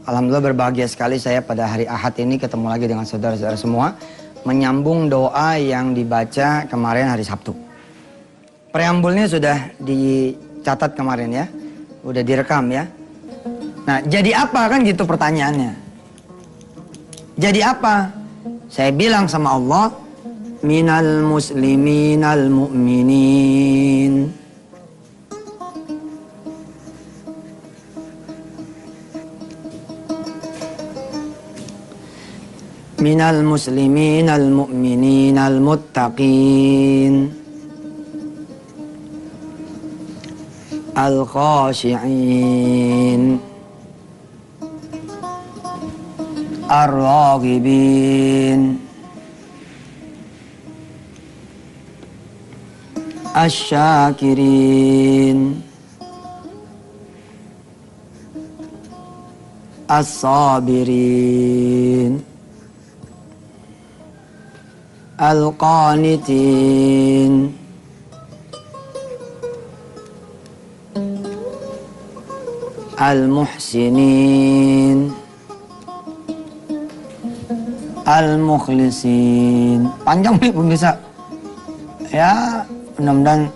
Alhamdulillah berbahagia sekali saya pada hari Ahad ini ketemu lagi dengan saudara-saudara semua. Menyambung doa yang dibaca kemarin hari Sabtu. Preambulnya sudah dicatat kemarin ya. Udah direkam ya. Nah, jadi apa kan gitu pertanyaannya. Jadi apa? Saya bilang sama Allah, minal muslimin al mu'minin. Minal muslimin al mu'minin al muttaqin al khashi'in ar raghibin asy-syakirin as-sabirin al-qanitin al-muhsinin al-mukhlisin. Panjang nih pemirsa. Ya, mudah-mudahan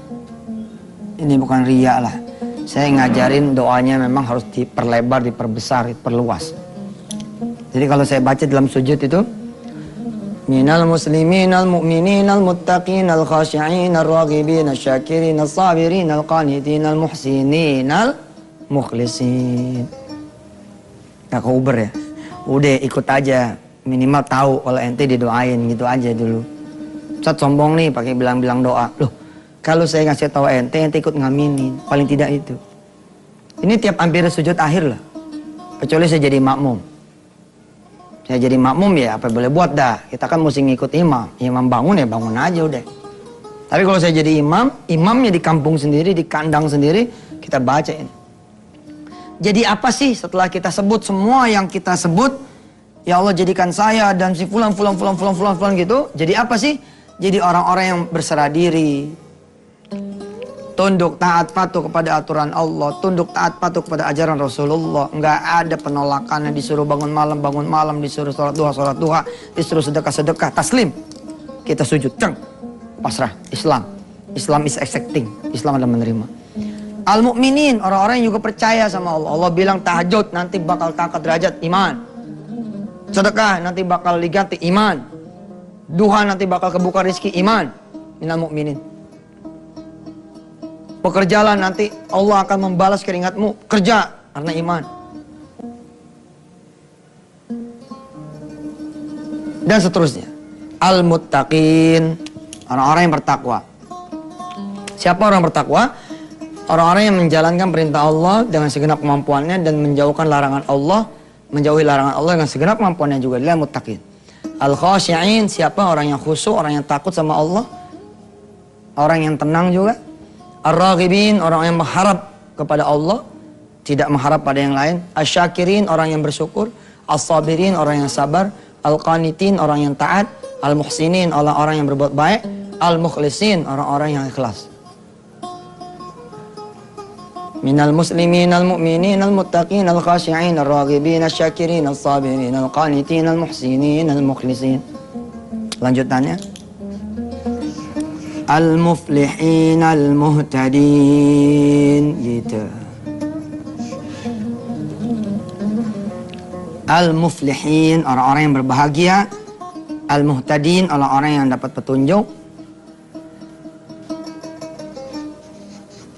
ini bukan riya lah. Saya ngajarin doanya memang harus diperlebar, diperbesar, diperluas. Jadi kalau saya baca dalam sujud itu, minal muslimin al mu'minin al muttaqin al khashi'in al raghibin al syakirin al sabirin al qanitin al muhsinin al mukhlisin. Gak keuber ya. Udah ikut aja, minimal tahu kalau ente didoain gitu aja dulu. Ustaz sombong nih pakai bilang-bilang doa. Loh, kalau saya ngasih tahu ente ikut ngaminin, paling tidak itu. Ini tiap hampir sujud akhir lah. Kecuali saya jadi makmum. Saya jadi makmum ya apa boleh buat dah. Kita kan mesti ngikut imam. Imam bangun ya bangun aja udah. Tapi kalau saya jadi imam, imamnya di kampung sendiri, di kandang sendiri, kita bacain. Jadi apa sih setelah kita sebut semua yang kita sebut, ya Allah jadikan saya dan si fulan gitu. Jadi apa sih? Jadi orang-orang yang berserah diri. Tunduk taat patuh kepada aturan Allah, tunduk taat patuh kepada ajaran Rasulullah. Enggak ada penolakan, disuruh bangun malam, disuruh sholat duha, disuruh sedekah, taslim. Kita sujud, ceng, pasrah, Islam. Islam is accepting, Islam adalah menerima. Al-mu'minin, orang-orang yang juga percaya sama Allah. Allah bilang tahajud nanti bakal angkat derajat, iman. Sedekah nanti bakal diganti, iman. Duha nanti bakal kebuka rezeki, iman. Minal mu'minin. Pekerjaan nanti Allah akan membalas keringatmu, kerja karena iman. Dan seterusnya. Al-muttaqin, orang-orang yang bertakwa. Siapa orang bertakwa? Orang-orang yang menjalankan perintah Allah dengan segenap kemampuannya dan menjauhi larangan Allah dengan segenap kemampuannya juga. Dia muttaqin. Al-khashi'in, siapa orang yang khusyuk, orang yang takut sama Allah, orang yang tenang juga. Ar-raghibin, orang yang mengharap kepada Allah, tidak mengharap pada yang lain. Asy-syakirin, orang yang bersyukur. As-sabirin, orang yang sabar. Al-qanitin, orang yang taat. Al-muhsinin, orang-orang yang berbuat baik. Al-mukhlisin, orang-orang yang ikhlas. Minal muslimin al-mu'minin al-muttaqin al-khashi'in ar-raghibin asy-syakirin as-sabirin al-qanitin al-muhsinin al-mukhlisin. Lanjutannya. Al-muflihin al-muhtadin gitu. Al-muflihin, orang-orang yang berbahagia. Al-muhtadin, orang-orang yang dapat petunjuk.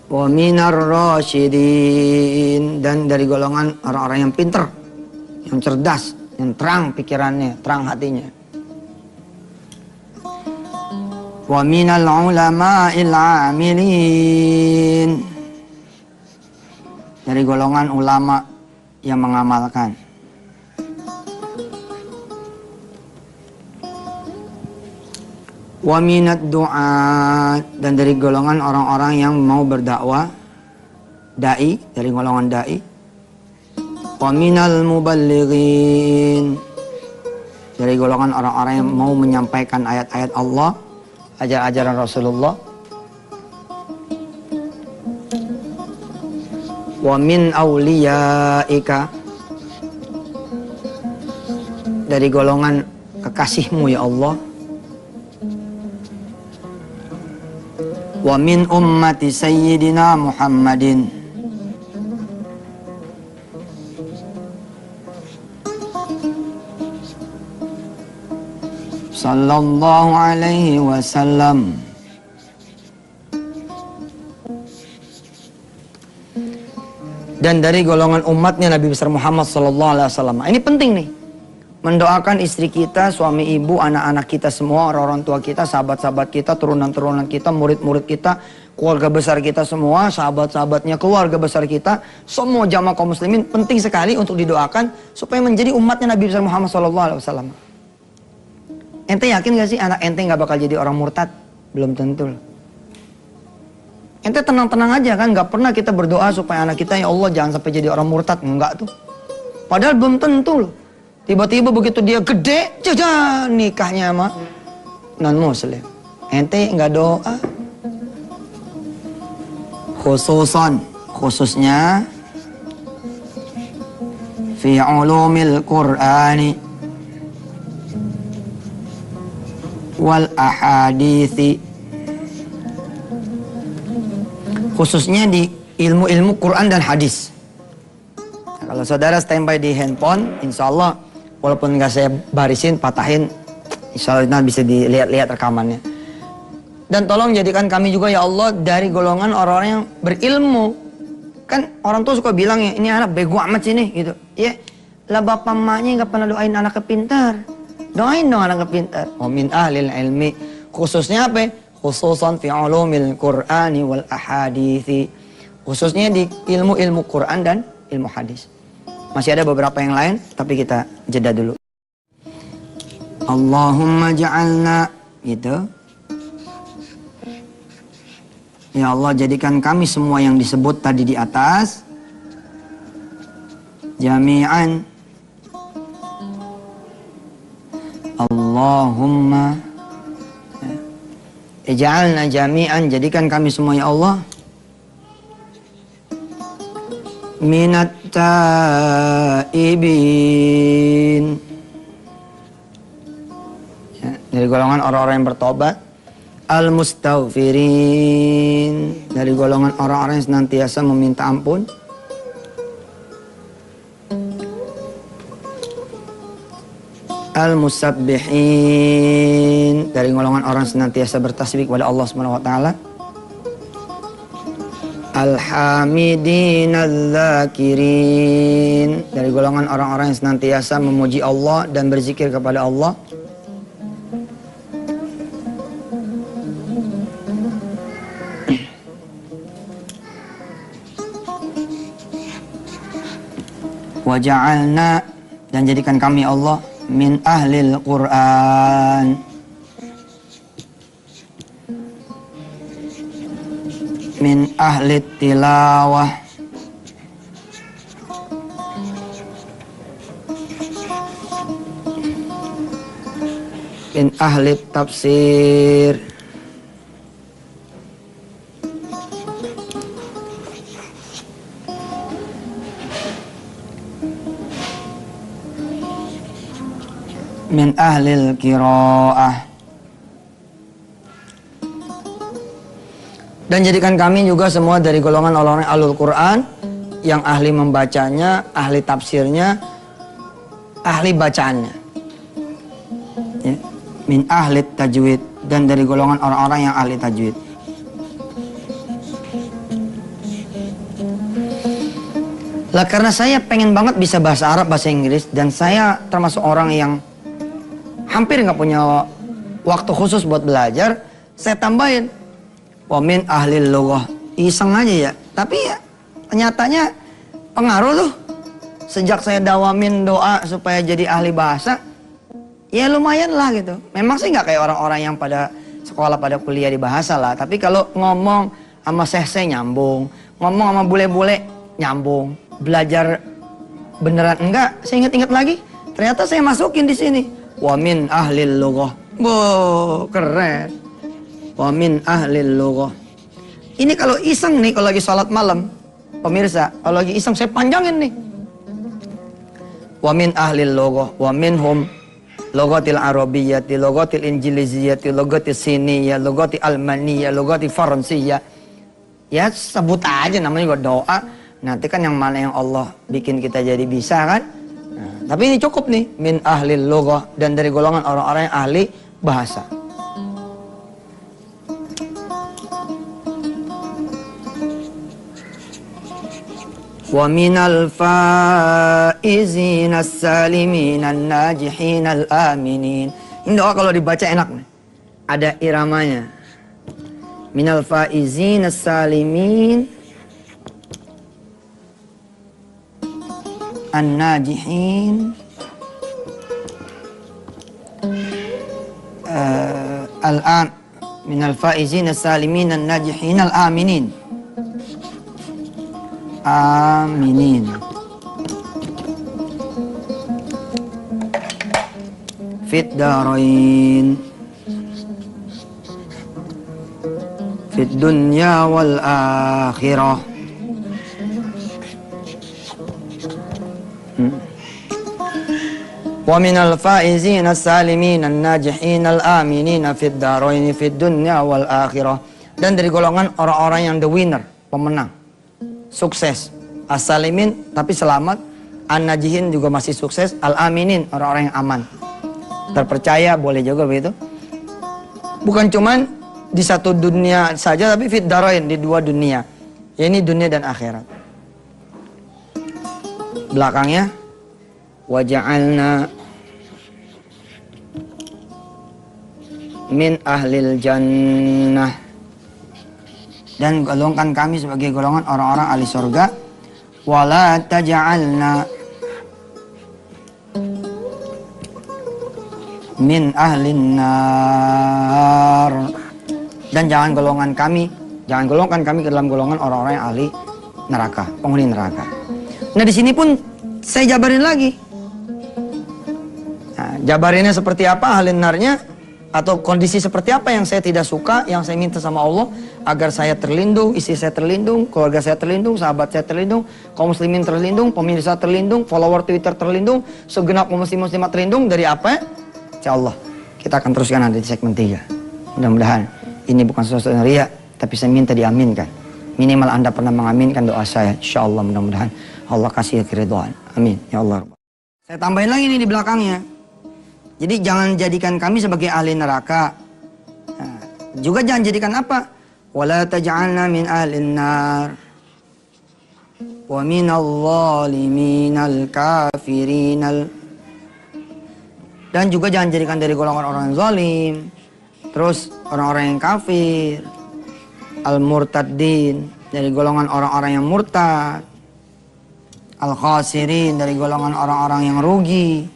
Wa minar rasyidin, dan dari golongan orang-orang yang pintar, yang cerdas, yang terang pikirannya, terang hatinya. Wa minal ulama'il amilin, dari golongan ulama yang mengamalkan. Wa minad du'at, dan dari golongan orang-orang yang mau berdakwah, dai, dari golongan dai. Wa minal muballighin, dari golongan orang-orang yang mau menyampaikan ayat-ayat Allah, ajaran Rasulullah. Wa min awliyaika, dari golongan kekasih-Mu ya Allah. Wa min ummati sayyidina Muhammadin sallallahu alaihi wasallam. Dan dari golongan umatnya Nabi besar Muhammad sallallahu alaihi wasallam. Ini penting nih. Mendoakan istri kita, suami ibu, anak-anak kita semua, orang-orang tua kita, sahabat-sahabat kita, turunan-turunan kita, murid-murid kita, keluarga besar kita semua, sahabat-sahabatnya, keluarga besar kita, semua jamaah kaum muslimin penting sekali untuk didoakan supaya menjadi umatnya Nabi besar Muhammad sallallahu alaihi wasallam. Ente yakin gak sih anak ente gak bakal jadi orang murtad? Belum tentu loh. Ente tenang-tenang aja kan, gak pernah kita berdoa supaya anak kita ya Allah jangan sampai jadi orang murtad, enggak tuh. Padahal belum tentu loh. Tiba-tiba begitu dia gede, jajan nikahnya sama non-muslim. Ente nggak doa. Khususnya fi ulumil Qur'ani wal ahadithi. Khususnya di ilmu-ilmu Quran dan hadis. Nah, kalau saudara standby di handphone, insya Allah walaupun nggak saya barisin, patahin, insya Allah bisa dilihat-lihat rekamannya. Dan tolong jadikan kami juga ya Allah dari golongan orang-orang yang berilmu. Kan orang tua suka bilang ya, ini anak bego amat sini gitu. Ya, lah bapak emaknya nggak pernah doain anaknya pintar. Doain dong anaknya pintar. Wa min ahlil ilmi. Khususnya apa? Khususan fi ulumil Qur'ani wal ahadithi. Khususnya di ilmu-ilmu Quran dan ilmu hadis. Masih ada beberapa yang lain, tapi kita jeda dulu. Allahumma ja'alna, gitu. Ya Allah, jadikan kami semua yang disebut tadi di atas, jami'an. Allahumma ij'alna jami'an, jadikan kami semua ya Allah minat taibin, ya, dari golongan orang-orang yang bertobat. Al-mustaghfirin, dari golongan orang-orang yang senantiasa meminta ampun. Al-musabbihin, dari golongan orang yang senantiasa bertasbih kepada Allah Subhanahu wa taala. Al-hamidin al-zakirin, dari golongan orang-orang yang senantiasa memuji Allah dan berzikir kepada Allah. Wa ja'alna, dan jadikan kami Allah min ahlil Qur'an, min ahli tilawah, min ahli tafsir, min ahlil qiraah. Dan jadikan kami juga semua dari golongan orang-orang ahlul Quran yang ahli membacanya, ahli tafsirnya, ahli bacaannya. Ya. Min ahli tajwid, dan dari golongan orang-orang yang ahli tajwid. Lah karena saya pengen banget bisa bahasa Arab, bahasa Inggris, dan saya termasuk orang yang hampir nggak punya waktu khusus buat belajar, saya tambahin wa min ahlil lughah. Iseng aja ya, tapi ya nyatanya pengaruh tuh. Sejak saya dawamin doa supaya jadi ahli bahasa, ya lumayan lah gitu. Memang sih nggak kayak orang-orang yang pada sekolah, pada kuliah di bahasa lah, tapi kalau ngomong sama seh nyambung, ngomong sama bule-bule nyambung, belajar beneran enggak, saya ingat-ingat lagi, ternyata saya masukin di sini wa min ahlil lughah. Wow, keren. Wa min ahlil lughah. Ini kalau iseng nih, kalau lagi sholat malam, pemirsa, kalau lagi iseng saya panjangin nih. Wa min ahlil lughah, wa minhum Logatil arabiyyati, logatil injiliziyati, logatil siniyah, logatil almaniyah, logatil faransiyah. Ya sebut aja namanya juga doa. Nanti kan yang mana yang Allah bikin kita jadi bisa kan. Nah, tapi ini cukup nih. Min ahlil loghah, dan dari golongan orang-orang yang ahli bahasa. Wa minal faizin as-salimin an-najihin al-aminin. Ini doa kalau dibaca enak nih. Ada iramanya. Minal faizin as-salimin an-najihin minal faizin as-salimin an-najihin al-aminin. Aminin. Fit darain, fit dunya wal akhirah. Wa minal faizin as-salimin an-najihin al-aminin fit darain, fit dunya wal akhirah. Dan dari golongan orang-orang yang the winner, pemenang, sukses. As-salimin tapi selamat, an-najihin juga masih sukses, al-aminin orang-orang yang aman, terpercaya, boleh juga begitu. Bukan cuman di satu dunia saja, tapi fit darain, di dua dunia, yaitu dunia dan akhirat. Belakangnya waja'alna min ahlil jannah, dan golongkan kami sebagai golongan orang-orang ahli surga. Wala taj'alna min ahlin nar, dan jangan golongkan kami ke dalam golongan orang-orang yang ahli neraka, penghuni neraka. Nah di sini pun saya jabarin lagi. Nah, jabarinnya seperti apa ahli narnya, atau kondisi seperti apa yang saya tidak suka, yang saya minta sama Allah agar saya terlindung, istri saya terlindung, keluarga saya terlindung, sahabat saya terlindung, kaum muslimin terlindung, pemirsa terlindung, follower Twitter terlindung, segenap kaum muslimat terlindung dari apa? Insya Allah kita akan teruskan nanti di segmen 3. Mudah-mudahan ini bukan sesuatu yang riya, tapi saya minta diaminkan. Minimal Anda pernah mengaminkan doa saya. Insya Allah mudah-mudahan Allah kasih keridhaan. Amin ya Allah. Saya tambahin lagi nih di belakangnya. Jadi jangan jadikan kami sebagai ahli neraka. Nah, juga jangan jadikan apa? Wala taj'alna min ahlin nar wa minal zaliminal kafirinal. Dan juga jangan jadikan dari golongan orang yang zalim, terus orang-orang yang kafir, al-murtaddin, dari golongan orang-orang yang murtad, al-khasirin, dari golongan orang-orang yang rugi,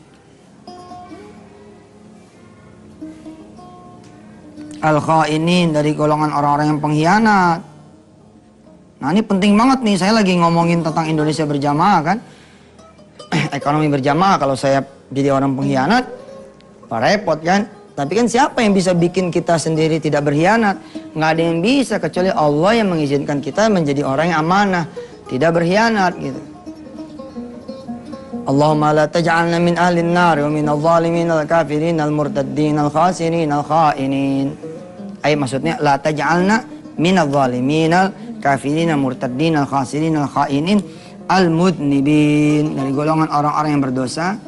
al-khainin, dari golongan orang-orang yang pengkhianat. Nah ini penting banget nih, saya lagi ngomongin tentang Indonesia berjamaah kan. Ekonomi berjamaah, kalau saya jadi orang pengkhianat, repot kan. Tapi kan siapa yang bisa bikin kita sendiri tidak berkhianat? Nggak ada yang bisa kecuali Allah yang mengizinkan kita menjadi orang yang amanah, tidak berkhianat gitu. Allahumma la taj'alna min ahlin nar wa minal zalimin al-kafirin al-murtaddin al-khasirin al-khainin. Maksudnya la taj'alna minal zalimin al-kafirin al-murtaddin al-khasirin al-khainin al-mudnibin, dari golongan orang-orang yang berdosa.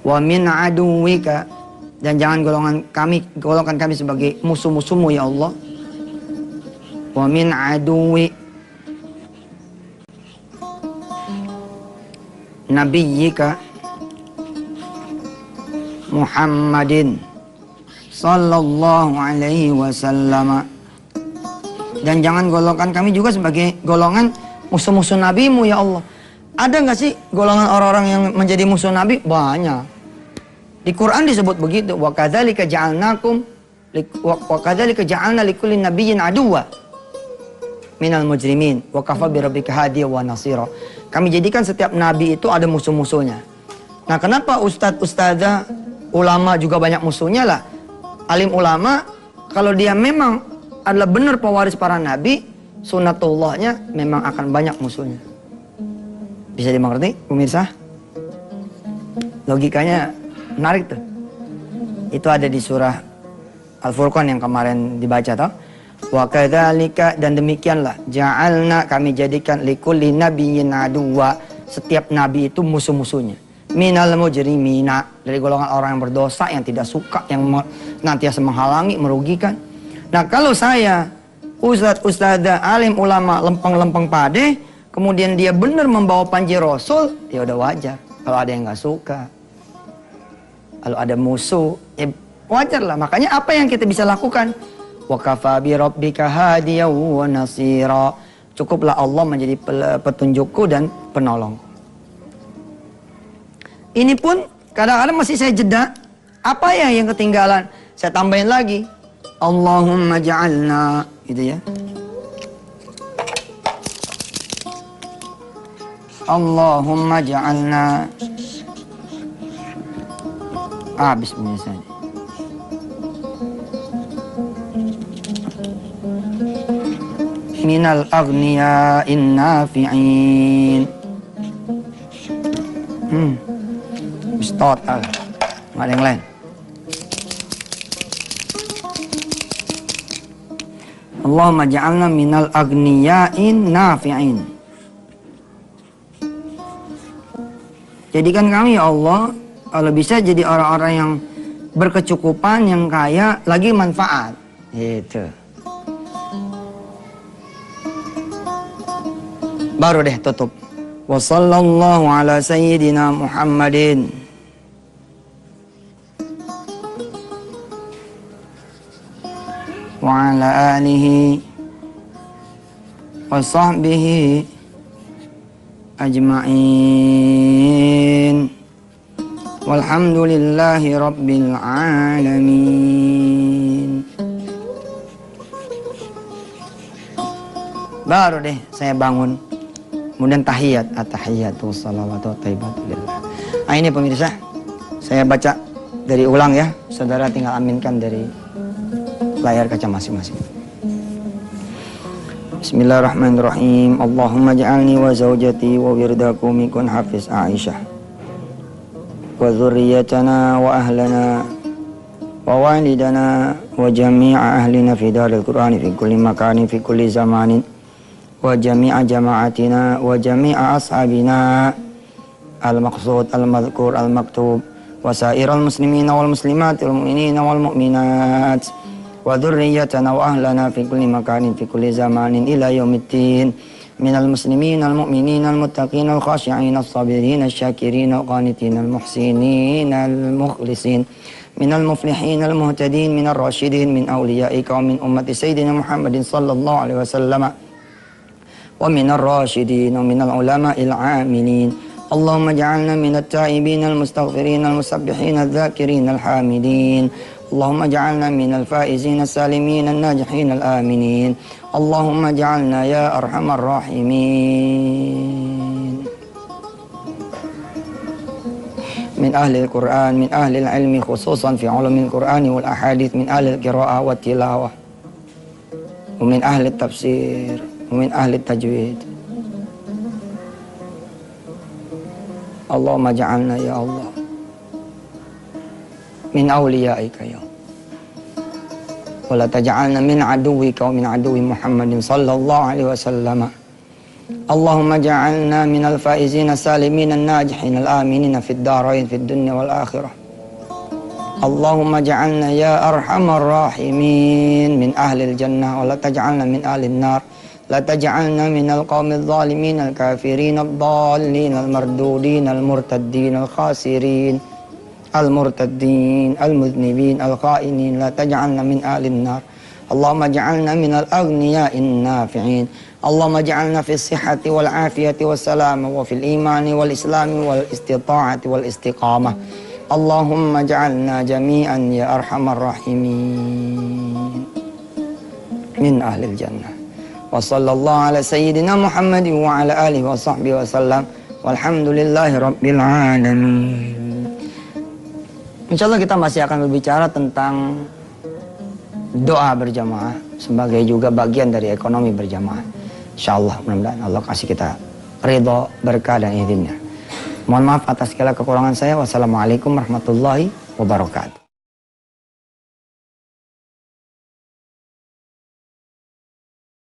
Wa min aduwika, dan jangan golongkan kami sebagai musuh-musuhmu ya Allah. Wa min aduwi nabiyyika Muhammadin sallallahu alaihi wasallam, dan jangan golongkan kami juga sebagai golongan musuh-musuh nabimu ya Allah. Ada nggak sih golongan orang-orang yang menjadi musuh Nabi? Banyak. Di Quran disebut begitu. Wa kadzalika ja'alna likulli nabiyyin aduwwa minal mujrimin wa kafa bi rabbika hadiya wa nasira. Kami jadikan setiap nabi itu ada musuh-musuhnya. Nah, kenapa ustadz-ustadzah, ulama juga banyak musuhnya lah? Alim ulama, kalau dia memang adalah benar pewaris para nabi, sunnatullahnya memang akan banyak musuhnya. Bisa dimengerti pemirsa? Logikanya menarik tuh. Itu ada di surah Al-Furqan yang kemarin dibaca toh. Wa kadzalika, dan demikianlah ja'alna, kami jadikan likulli nabiyyin aduwwa, setiap nabi itu musuh-musuhnya. Minal mujrimina, dari golongan orang yang berdosa, yang tidak suka, yang nantiasa menghalangi, merugikan. Nah, kalau saya ustadz, alim, ulama, lempeng-lempeng pade, kemudian dia benar membawa panji Rasul, ya udah wajar. Kalau ada yang nggak suka, kalau ada musuh, ya wajar lah. Makanya apa yang kita bisa lakukan? Wa kafa bi rabbika hadiyan wa nasira. Cukuplah Allah menjadi petunjukku dan penolong. Ini pun kadang-kadang masih saya jeda. Apa ya yang ketinggalan? Saya tambahin lagi. Allahumma ja'alna, gitu ya. Allahumma ja'alna. Bismillah. Minal aghniya'in nafi'in. Total. Nggak ada yang lain. Allahumma ja'alna minal aghniya'in nafi'in. Jadikan kami ya Allah, kalau bisa jadi orang-orang yang berkecukupan, yang kaya, lagi manfaat. Gitu. Baru deh tutup. Wa sallallahu ala sayyidina Muhammadin wa ala alihi wa sahbihi ajma'in. Walhamdulillahi rabbil alamin. Baru deh saya bangun. Kemudian tahiyat, at-tahiyatu salawatu thayyibatu lillah. Nah ini pemirsa, saya baca dari ulang ya. Saudara tinggal aminkan dari layar kaca masing-masing. Bismillahirrahmanirrahim. Allahumma ja'alni wa zawjati wa wirdaku mikun hafiz Aisyah. Wa dzurriyyatana wa ahlana wa walidana wa jami'a ahlina fi daril Qur'ani fi kulli makanin fi kulli zamanin. Wa jami'a jama'atina wa jami'a ashabina al-maqsud al-madhkur al-maktub wa sa'iral muslimina wal muslimat wal mu'minina wal mu'minat wa dhurriyyatana wa ahlana fi kulli makanin fi kulli zamanin ila yaumiddin minal muslimina al mu'minina al muttaqin al khashi'in al sabirin al syakirin al qanitin al muhsinin al mukhlisin minal muflihin al muhtadin minal rasyidin min awliyaika wa min ummati sayyidina Muhammadin sallallahu alaihi wasallam wa minar rasyidin wa minal ulama'il amilin. Allahumma ja'alna minat ta'ibin al-mustaghfirin al-musabbihin al-dhakirin al-hamidin. Allahumma ja'alna minal faizin al-salimin al-najihin al-aminin. Allahumma ja'alna ya arhamar rahimin min ahli al-Quran, min ahli al-ilmi khususan fi ulumil Qur'ani wal ahadith, min ahli al-qira'ah wa tilawah wa min ahli al-tafsir min ahli tajwid. Allahumma ja'alna ya Allah min awliyaika ya Allah. Wa la taj'alna min aduwika wa min aduwi Muhammadin sallallahu alaihi wasallam. Allahumma ja'alna min al-faizin as-salimin an-najihin al-aminin fid darain fid dunya wal akhirah. Allahumma ja'alna ya arhamar rahimin min ahli al-jannah wa la taj'alna min ahli an-nar. La taj'alna minal qawmil zalimin al-kafirin al-dallin al-mardudin al-murtaddin al-khasirin al-murtaddin al-mudhnibin al-khainin. La taj'alna min ahlin nar. Allahumma ja'alna minal aghniya'in nafi'in. Allahumma ja'alna fis sihhati wal afiyati was salama wa fil imani wal islami wal istita'ati wal istiqamah. Allahumma ja'alna jami'an ya arhamar rahimin min ahlil jannah. Wa sallallahu ala sayyidina Muhammadin wa ala alihi wa sahbihi wa sallam. Walhamdulillahi rabbil alamin. Insyaallah kita masih akan berbicara tentang doa berjamaah sebagai juga bagian dari ekonomi berjamaah. Insyaallah mudah-mudahan Allah kasih kita ridho, berkah dan izinnya. Mohon maaf atas segala kekurangan saya. Wassalamualaikum warahmatullahi wabarakatuh.